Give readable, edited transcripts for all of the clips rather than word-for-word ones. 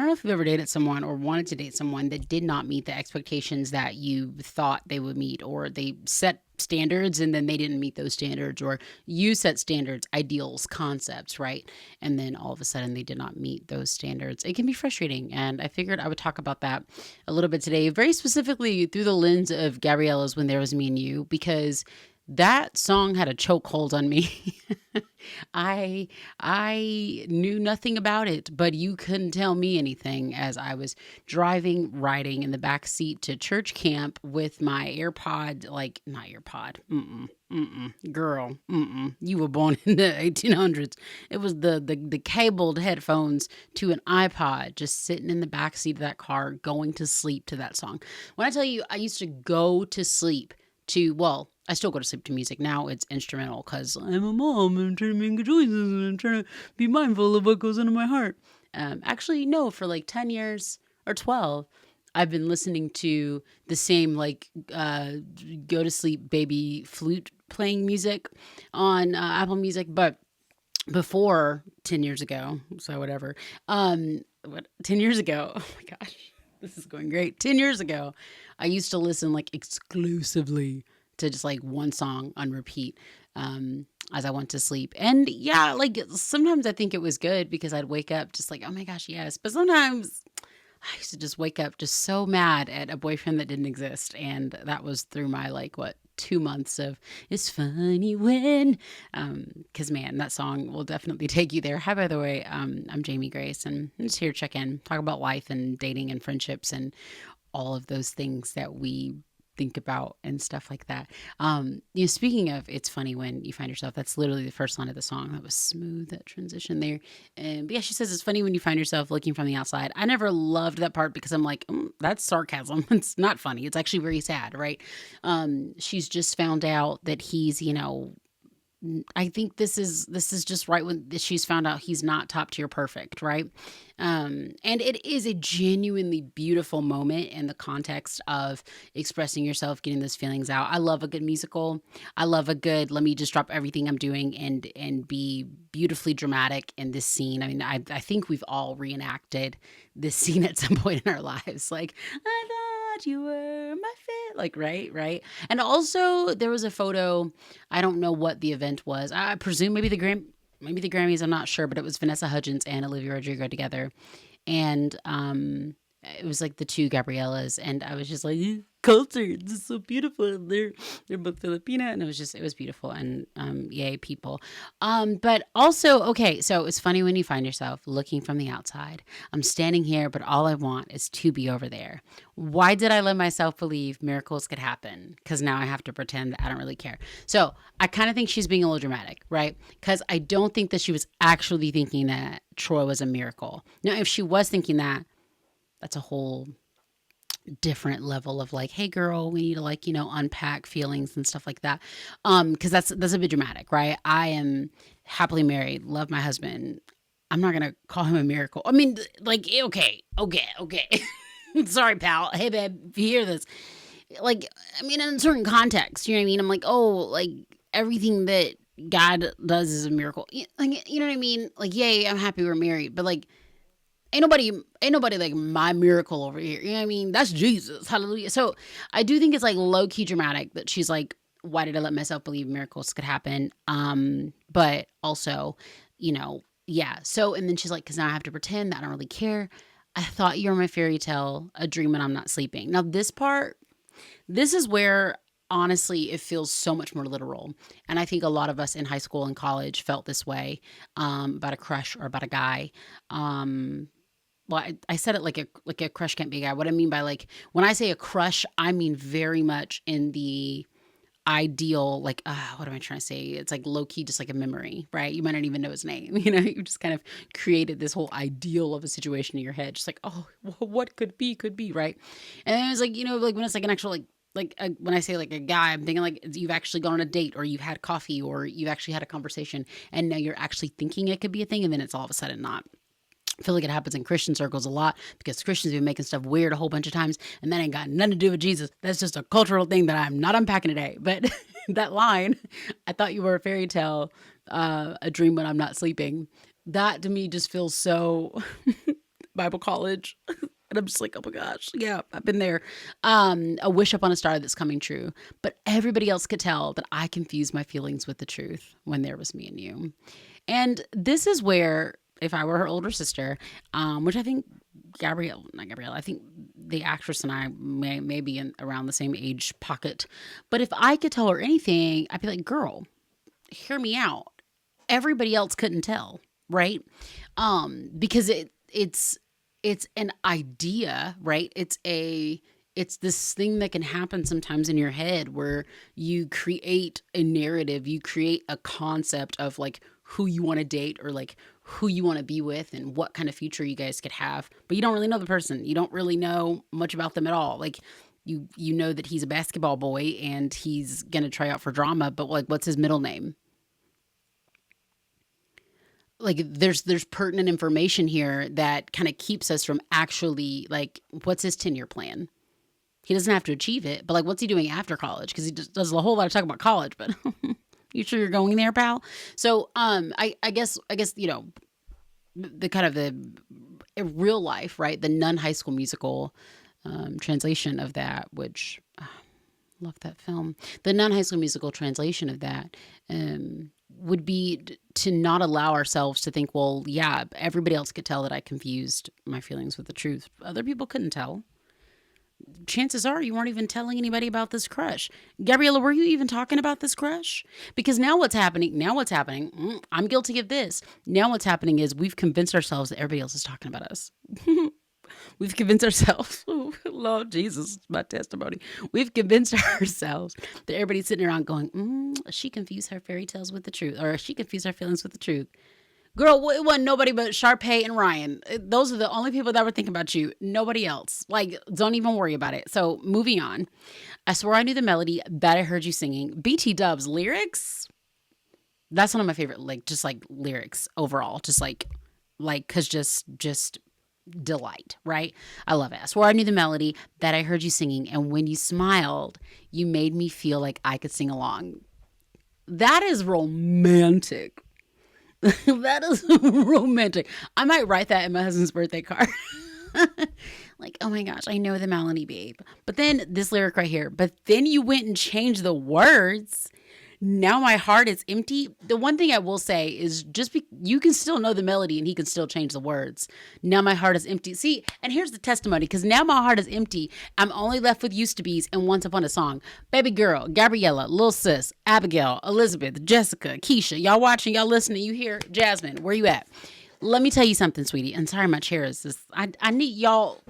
don't know if you've ever dated someone or wanted to date someone that did not meet the expectations that you thought they would meet, or they set standards and then they didn't meet those standards, or you set standards, ideals, concepts, right? And then all of a sudden they did not meet those standards. It can be frustrating. And I figured I would talk about that a little bit today, very specifically through the lens of Gabriella's When There Was Me and You, because that song had a chokehold on me. I knew nothing about it, but you couldn't tell me anything as I was driving, riding in the back seat to church camp with my AirPod, like not AirPod, girl, you were born in the 1800s. It was the cabled headphones to an iPod, just sitting in the back seat of that car, going to sleep to that song. When I tell you, I used to go to sleep to, well, I still go to sleep to music. Now it's instrumental because I'm a mom and I'm trying to make good choices and I'm trying to be mindful of what goes into my heart. Actually, no, for like 10 years or 12, I've been listening to the same, like, go to sleep baby flute playing music on Apple Music. But before 10 years ago, so whatever, 10 years ago, oh my gosh, this is going great. 10 years ago, I used to listen like exclusively to just like one song on repeat as I went to sleep. And yeah, like sometimes I think it was good because I'd wake up just like, oh my gosh, yes. But sometimes I used to just wake up just so mad at a boyfriend that didn't exist. And that was through my like, what, 2 months of It's Funny When, because man, that song will definitely take you there. Hi, by the way, I'm Jamie Grace, and I'm just here to check in, talk about life and dating and friendships and all of those things that we think about and stuff like that. Speaking of It's Funny When You Find Yourself, that's literally the first line of the song. That was smooth, that transition there. But yeah, she says it's funny when you find yourself looking from the outside. I never loved that part because I'm like, that's sarcasm. It's not funny. It's actually very sad, right? She's just found out that he's, I think this is just right when she's found out he's not top tier perfect, right? And it is a genuinely beautiful moment in the context of expressing yourself, getting those feelings out. I love a good musical. I love a good let me just drop everything I'm doing and be beautifully dramatic in this scene. I mean, I think we've all reenacted this scene at some point in our lives. Like, I thought you were my fit. Like, right. And also there was a photo. I don't know what the event was. I presume maybe the Grammys, I'm not sure, but it was Vanessa Hudgens and Olivia Rodrigo together. And it was like the two Gabriellas, and I was just like, culture, this is so beautiful. And they're both Filipina, and it was beautiful, and yay, people. But also, okay, so it's funny when you find yourself looking from the outside. I'm standing here, but all I want is to be over there. Why did I let myself believe miracles could happen? Because now I have to pretend that I don't really care. So I kind of think she's being a little dramatic, right? Because I don't think that she was actually thinking that Troy was a miracle. Now, if she was thinking that, that's a whole different level of like, hey girl, we need to like, unpack feelings and stuff like that. Because that's a bit dramatic, right? I am happily married, love my husband. I'm not gonna call him a miracle. I mean, like, okay. Sorry, pal. Hey, babe, if you hear this, like, I mean, in a certain context, you know what I mean? I'm like, oh, like everything that God does is a miracle. Like, you know what I mean? Like, yay, I'm happy we're married, but like, ain't nobody like my miracle over here. You know what I mean? That's Jesus. Hallelujah. So I do think it's like low key dramatic that she's like, why did I let myself believe miracles could happen? But also, yeah. So, and then she's like, cause now I have to pretend that I don't really care. I thought you were my fairy tale, a dream when I'm not sleeping. Now this is where honestly it feels so much more literal. And I think a lot of us in high school and college felt this way, about a crush or about a guy. Well, I said it like a crush can't be a guy. What I mean by like when I say a crush, I mean very much in the ideal, like what am I trying to say? It's like low key, just like a memory, right? You might not even know his name. You just kind of created this whole ideal of a situation in your head, just like, oh, what could be, right? And then it's like like when it's like an actual when I say like a guy, I'm thinking like you've actually gone on a date or you've had coffee or you've actually had a conversation and now you're actually thinking it could be a thing and then it's all of a sudden not. I feel like it happens in Christian circles a lot because Christians have been making stuff weird a whole bunch of times and that ain't got nothing to do with Jesus. That's just a cultural thing that I'm not unpacking today. But that line, I thought you were a fairy tale, a dream when I'm not sleeping. That to me just feels so Bible college. And I'm just like, oh my gosh, yeah, I've been there. A wish upon a star that's coming true. But everybody else could tell that I confused my feelings with the truth when there was me and you. And this is where, if I were her older sister, which I think not Gabrielle, I think the actress and I may be in around the same age pocket. But if I could tell her anything, I'd be like, girl, hear me out. Everybody else couldn't tell, right? Because it's an idea, right? It's this thing that can happen sometimes in your head where you create a narrative, you create a concept of like who you want to date or like who you want to be with and what kind of future you guys could have. But you don't really know the person. You don't really know much about them at all. Like you know that he's a basketball boy and he's going to try out for drama, but like what's his middle name? Like there's pertinent information here that kind of keeps us from actually like what's his 10-year plan? He doesn't have to achieve it, but like what's he doing after college? Because he just does a whole lot of talk about college, but you sure you're going there, pal? So I guess you know the kind of the real life, right? The Nun High School Musical translation of that, which love that film. The Nun High School Musical translation of that would be to not allow ourselves to think, well, yeah, everybody else could tell that I confused my feelings with the truth. Other people couldn't tell. Chances are you weren't even telling anybody about this crush. Gabriella, were you even talking about this crush? Because now what's happening, I'm guilty of this. Now what's happening is we've convinced ourselves that everybody else is talking about us. We've convinced ourselves, oh, Lord Jesus, my testimony. We've convinced ourselves that everybody's sitting around going, she confused her fairy tales with the truth, or she confused her feelings with the truth. Girl, it wasn't nobody but Sharpay and Ryan. Those are the only people that were thinking about you. Nobody else. Like, don't even worry about it. So, moving on. I swore I knew the melody that I heard you singing. BT Dub's lyrics, that's one of my favorite, like, just like lyrics overall. Just like, cause just delight, right? I love it. I swore I knew the melody that I heard you singing. And when you smiled, you made me feel like I could sing along. That is romantic. That is romantic. I might write that in my husband's birthday card. Like, oh my gosh, I know the melody, babe. But then this lyric right here, but then you went and changed the words. Now my heart is empty. The one thing I will say is you can still know the melody and he can still change the words. Now my heart is empty. See, and here's the testimony, because now my heart is empty. I'm only left with used to be's and once upon a song. Baby girl, Gabriella, Lil Sis, Abigail, Elizabeth, Jessica, Keisha. Y'all watching, y'all listening, you hear? Jasmine, where you at? Let me tell you something, sweetie. And sorry, my chair is this. I need y'all.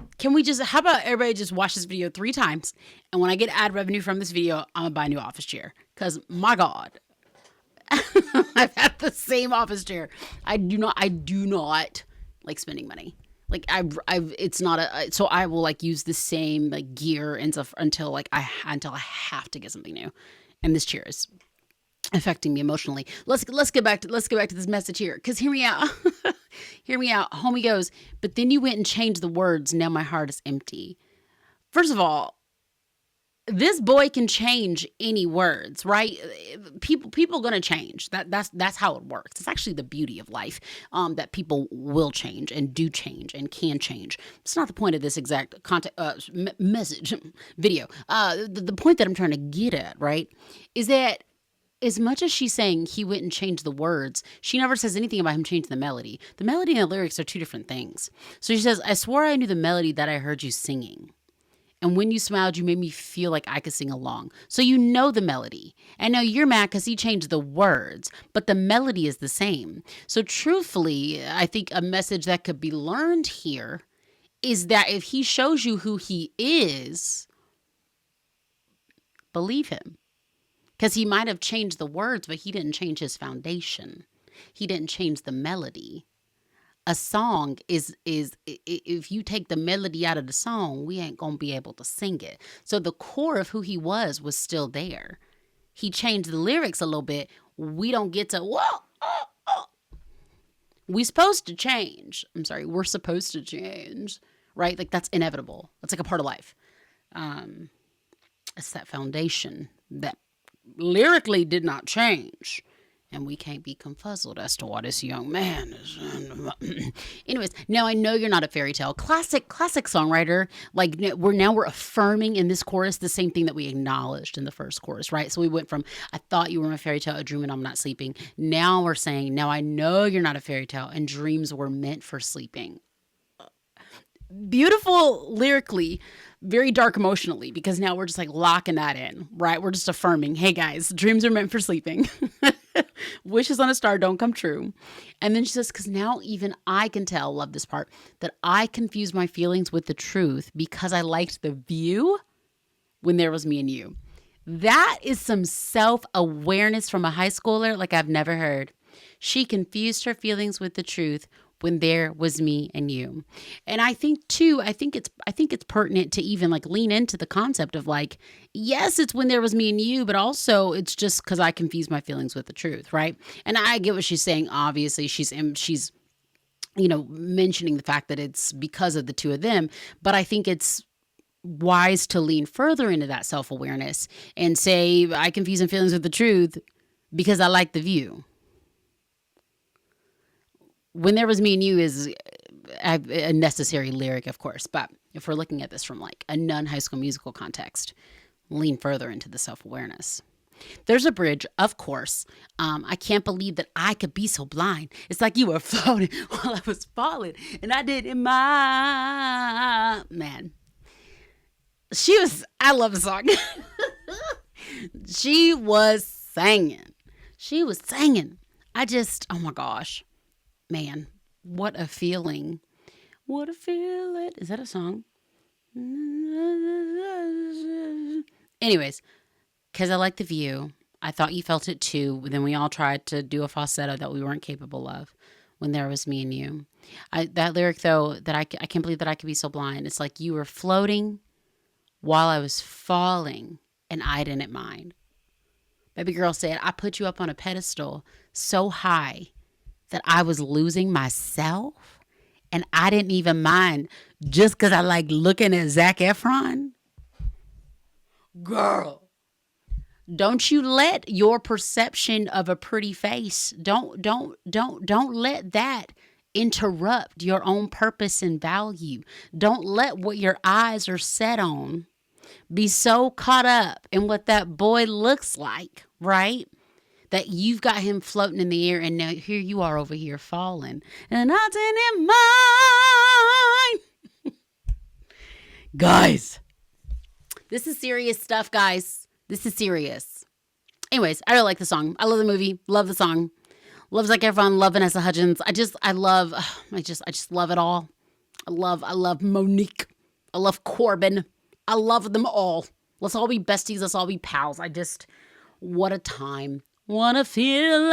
How about everybody just watch this video 3 times? And when I get ad revenue from this video, I'm going to buy a new office chair. Because, my God, I've had the same office chair. I do not like spending money. Like, it's not so I will like use the same like gear and stuff until I have to get something new. And this chair is affecting me emotionally. Let's get back to this message here. Cause hear me out. Hear me out. Homie goes, but then you went and changed the words. Now my heart is empty. First of all, this boy can change any words, right? People gonna change. That's how it works. It's actually the beauty of life, that people will change and do change and can change. It's not the point of this exact message video. The point that I'm trying to get at, right, is that as much as she's saying he went and changed the words, she never says anything about him changing the melody. The melody and the lyrics are 2 different things. So she says, I swore I knew the melody that I heard you singing. And when you smiled, you made me feel like I could sing along. So you know the melody. And now you're mad because he changed the words, but the melody is the same. So truthfully, I think a message that could be learned here is that if he shows you who he is, believe him. Because he might have changed the words, but he didn't change his foundation. He didn't change the melody. A song is if you take the melody out of the song, we ain't going to be able to sing it. So the core of who he was still there. He changed the lyrics a little bit. We don't get to, we're supposed to change. We're supposed to change, right? Like that's inevitable. That's like a part of life. It's that foundation that lyrically did not change. And we can't be confuzzled as to what this young man is. Anyways, now I know you're not a fairy tale. Classic songwriter. Like we're affirming in this chorus the same thing that we acknowledged in the first chorus, right? So we went from I thought you were my fairy tale, a dream and I'm not sleeping. Now we're saying, now I know you're not a fairy tale and dreams were meant for sleeping. Beautiful lyrically, very dark emotionally, because now we're just like locking that in, right? We're just affirming, hey guys, dreams are meant for sleeping. Wishes on a star don't come true. And then she says, because now even I can tell, love this part, that I confuse my feelings with the truth because I liked the view when there was me and you. That is some self-awareness from a high schooler like I've never heard. She confused her feelings with the truth when there was me and you. And I think too, I think it's pertinent to even like lean into the concept of like, yes, it's when there was me and you, but also it's just because I confuse my feelings with the truth, right? And I get what she's saying. Obviously, she's mentioning the fact that it's because of the two of them, but I think it's wise to lean further into that self-awareness and say, I confuse my feelings with the truth because I like the view. When there was me and you is a necessary lyric, of course. But if we're looking at this from like a non-High School Musical context, lean further into the self-awareness. There's a bridge, of course. I can't believe that I could be so blind. It's like you were floating while I was falling. And I did in my... Man. I love the song. She was singing. Oh my gosh. Man, what a feeling. What a feeling. Is that a song? Anyways, because I like the view. I thought you felt it too. Then we all tried to do a falsetto that we weren't capable of when there was me and you. That lyric, though, that I can't believe that I could be so blind. It's like you were floating while I was falling and I didn't mind. Baby girl said, I put you up on a pedestal so high that I was losing myself and I didn't even mind just because I like looking at Zac Efron. Girl, don't you let your perception of a pretty face, don't let that interrupt your own purpose and value. Don't let what your eyes are set on be so caught up in what that boy looks like, right? That you've got him floating in the air and now here you are over here falling. And I didn't mind. Guys, this is serious stuff, guys. This is serious. Anyways, I really like the song. I love the movie. Love the song. Love Zac Efron. Love Vanessa Hudgens. I just love it all. I love Monique. I love Corbin. I love them all. Let's all be besties. Let's all be pals. What a time. What a feeling.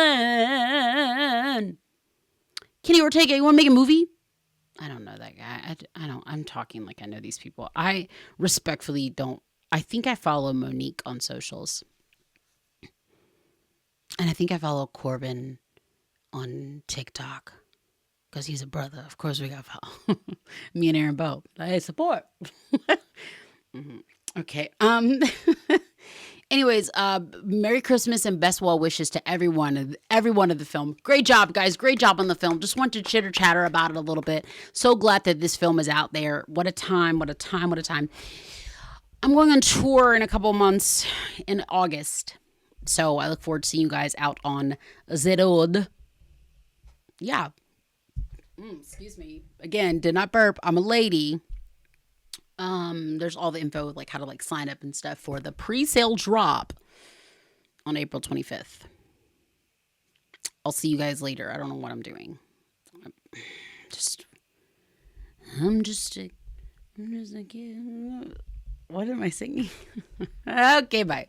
Kenny Ortega, you want to make a movie? I don't know that guy. I'm talking like I know these people. I respectfully don't. I think I follow Monique on socials. And I think I follow Corbin on TikTok. Because he's a brother. Of course we got to follow. Me and Aaron both. Hey, support. Mm-hmm. Okay. Anyways, Merry Christmas and best well wishes to every one of the film. Great job, guys. Great job on the film. Just want to chitter chatter about it a little bit. So glad that this film is out there. What a time. What a time. What a time. I'm going on tour in a couple months in August. So I look forward to seeing you guys out on the road. Yeah. Excuse me. Again, did not burp. I'm a lady. There's all the info like how to like sign up and stuff for the pre-sale drop on April 25th. I'll see you guys later. I don't know what I'm doing. I'm just a kid. What am I singing? Okay, bye.